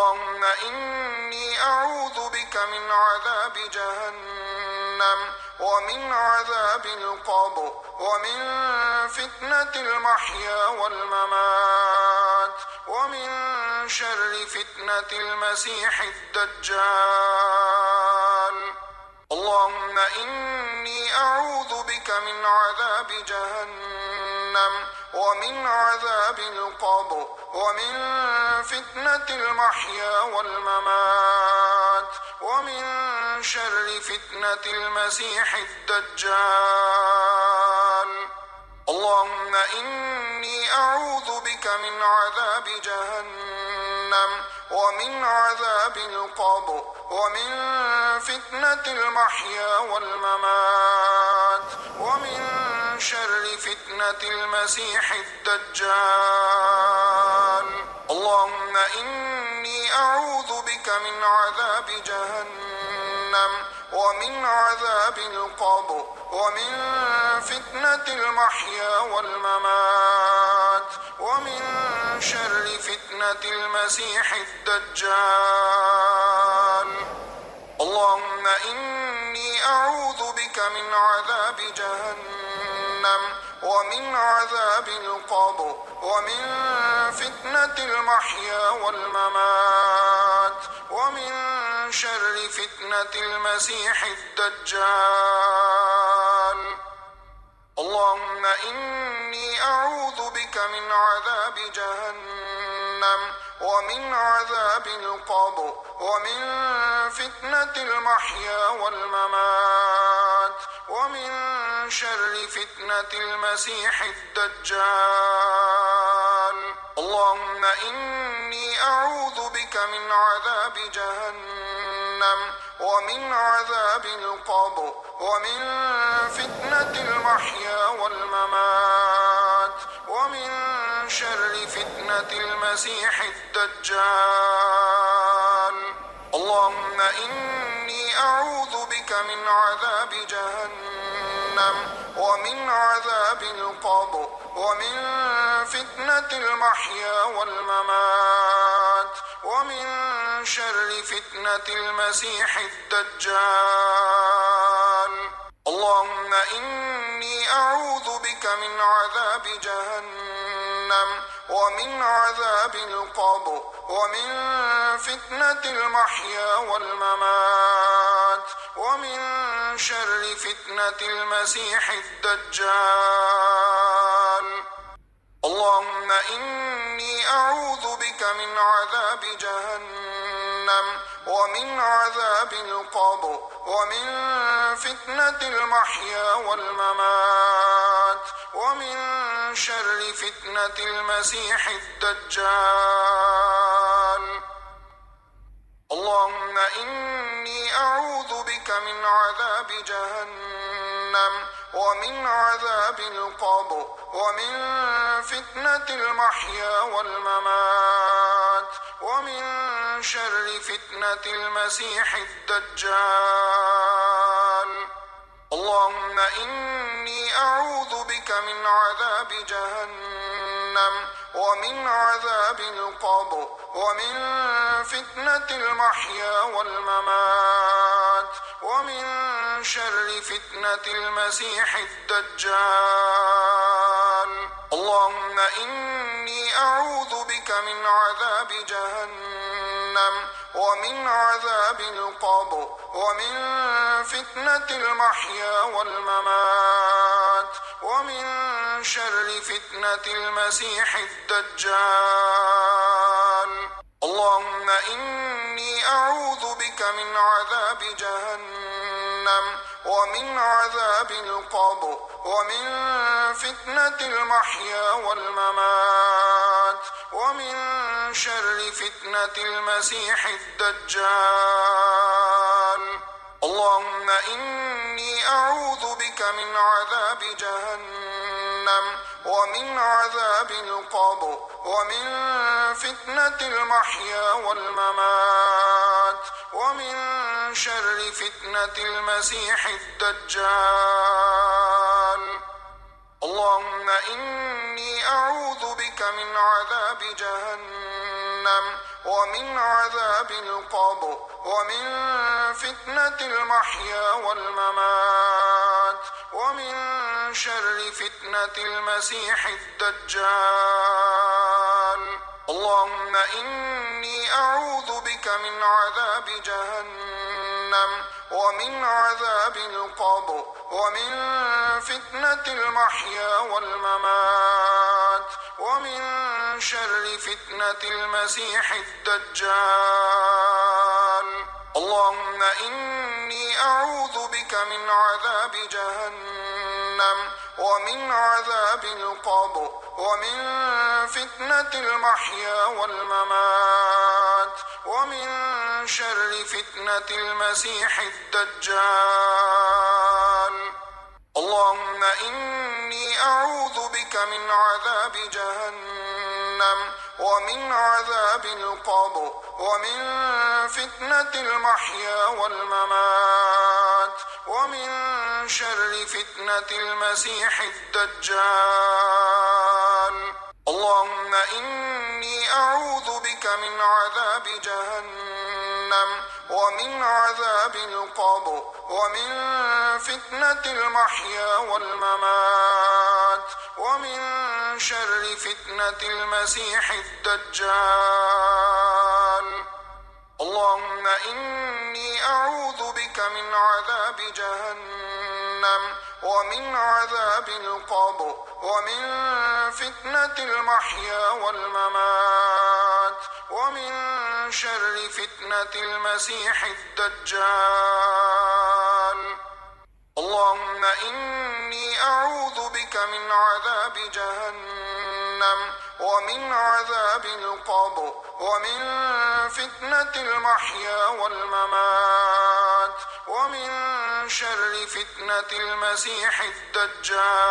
اللهم إني أعوذ بك من عذاب جهنم ومن عذاب القبر ومن فتنة المحيا والممات ومن شر فتنة المسيح الدجال. اللهم إني أعوذ بك من عذاب جهنم ومن عذاب القبر ومن فتنة المحيا والممات ومن شر فتنة المسيح الدجال. اللهم إني أعوذ بك من عذاب جهنم ومن عذاب القبر ومن فتنة المحيا والممات ومن شر فتنة المسيح الدجال. اللهم إني أعوذ بك من عذاب جهنم ومن عذاب القبر ومن فتنة المحيا والممات ومن شر فتنة المسيح الدجال. اللهم إني أعوذ بك من عذاب جهنم ومن عذاب القبر ومن فتنة المحيا والممات ومن شر فتنة المسيح الدجال. اللهم إني أعوذ بك من عذاب جهنم ومن عذاب القبر ومن فتنة المحيا والممات ومن شر فتنة المسيح الدجال. اللهم إني أعوذ بك من عذاب جهنم ومن عذاب القبر ومن فتنة المحيا والممات ومن شر فتنة المسيح الدجال. اللهم إني أعوذ بك من عذاب جهنم ومن عذاب القبر ومن فتنة المحيا والممات ومن شر فتنة المسيح الدجال. اللهم إني أعوذ بك من عذاب جهنم ومن عذاب القبر ومن فتنة المحيا والممات ومن شر فتنة المسيح الدجال. اللهم إني أعوذ بك من عذاب جهنم ومن عذاب القبر ومن فتنة المحيا والممات ومن شر فتنة المسيح الدجال. اللهم إني أعوذ بك من عذاب جهنم ومن عذاب القبر ومن فتنة المحيا والممات ومن شر فتنة المسيح الدجال. اللهم إني أعوذ بك من عذاب جهنم ومن عذاب القبر ومن فتنة المحيا والممات ومن شر فتنة المسيح الدجال. اللهم إني أعوذ بك من عذاب جهنم ومن عذاب القبر ومن فتنة المحيا والممات ومن شر فتنة المسيح الدجال. اللهم إني أعوذ بك من عذاب جهنم ومن عذاب القبر ومن فتنة المحيا والممات ومن شر فتنة المسيح الدجال. اللهم إني أعوذ بك من عذاب جهنم ومن عذاب القبر ومن فتنة المحيا والممات ومن شر فتنة المسيح الدجال. اللهم إني أعوذ بك من عذاب جهنم ومن عذاب القبر ومن فتنة المحيا والممات ومن شر فتنة المسيح الدجال. اللهم إني أعوذ بك من عذاب جهنم ومن عذاب القبر ومن فتنة المحيا والممات ومن شر فتنة المسيح الدجال. اللهم إني أعوذ بك من عذاب جهنم ومن عذاب القبر ومن فتنة المحيا والممات ومن شر فتنة المسيح الدجال. اللهم إني أعوذ بك من عذاب جهنم ومن عذاب القبر ومن فتنة المحيا والممات ومن شر فتنة المسيح الدجال. اللهم إني أعوذ بك من عذاب جهنم ومن عذاب القبر ومن فتنة المحيا والممات ومن شر فتنة المسيح الدجال. اللهم إني أعوذ بك من عذاب جهنم ومن عذاب القبر ومن فتنة المحيا والممات ومن شر فتنة المسيح الدجال. اللهم إني أعوذ بك من عذاب جهنم ومن عذاب القبر ومن فتنة المحيا والممات ومن شر فتنة المسيح الدجال.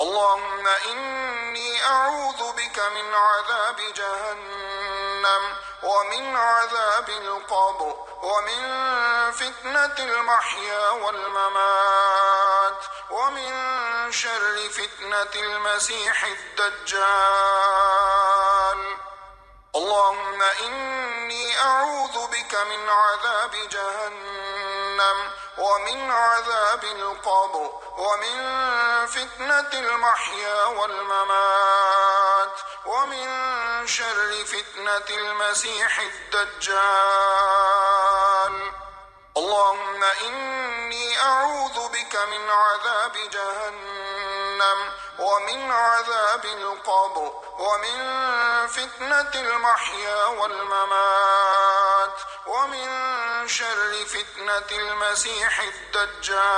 اللهم إني أعوذ بك من عذاب جهنم ومن عذاب القبر ومن فتنة المحيا والممات ومن شر فتنة المسيح الدجال. اللهم إني أعوذ بك من عذاب جهنم ومن عذاب القبر ومن فتنة المحيا والممات ومن شر فتنة المسيح الدجال. اللهم إني أعوذ بك من عذاب جهنم ومن عذاب القبر ومن فتنة المحيا والممات ومن شر فتنة المسيح الدجال.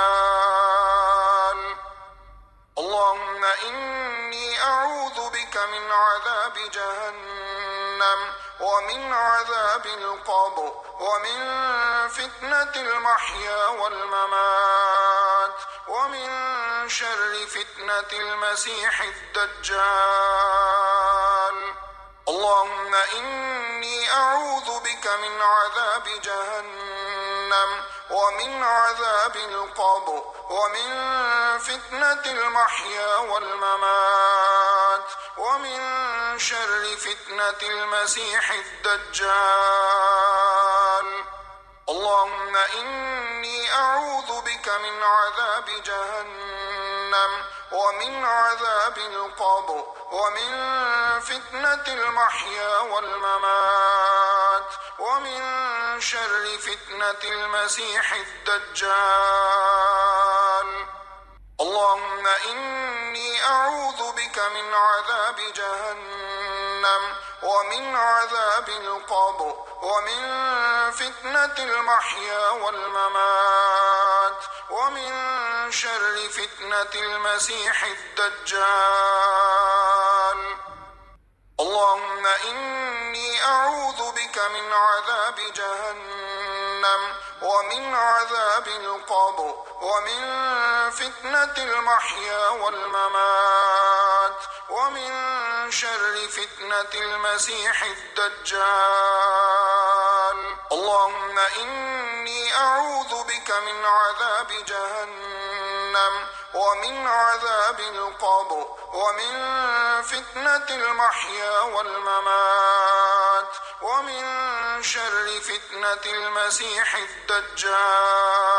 اللهم إني أعوذ بك من عذاب جهنم ومن عذاب القبر ومن فتنة المحيا والممات ومن شر فتنة المسيح الدجال. اللهم إني أعوذ بك من عذاب جهنم ومن عذاب القبر ومن فتنة المحيا والممات ومن شر فتنة المسيح الدجال. اللهم إني أعوذ بك من عذاب جهنم ومن عذاب القبر ومن فتنة المحيا والممات ومن شر فتنة المسيح الدجال. اللهم إني أعوذ بك من عذاب جهنم ومن عذاب القبر ومن فتنة المحيا والممات ومن شر فتنة المسيح الدجال. اللهم إني أعوذ بك من عذاب جهنم ومن عذاب القبر ومن فتنة المحيا والممات ومن شر فتنة المسيح الدجال. اللهم إني أعوذ بك من عذاب جهنم ومن عذاب القبر ومن فتنة المحيا والممات ومن شر فتنة المسيح الدجال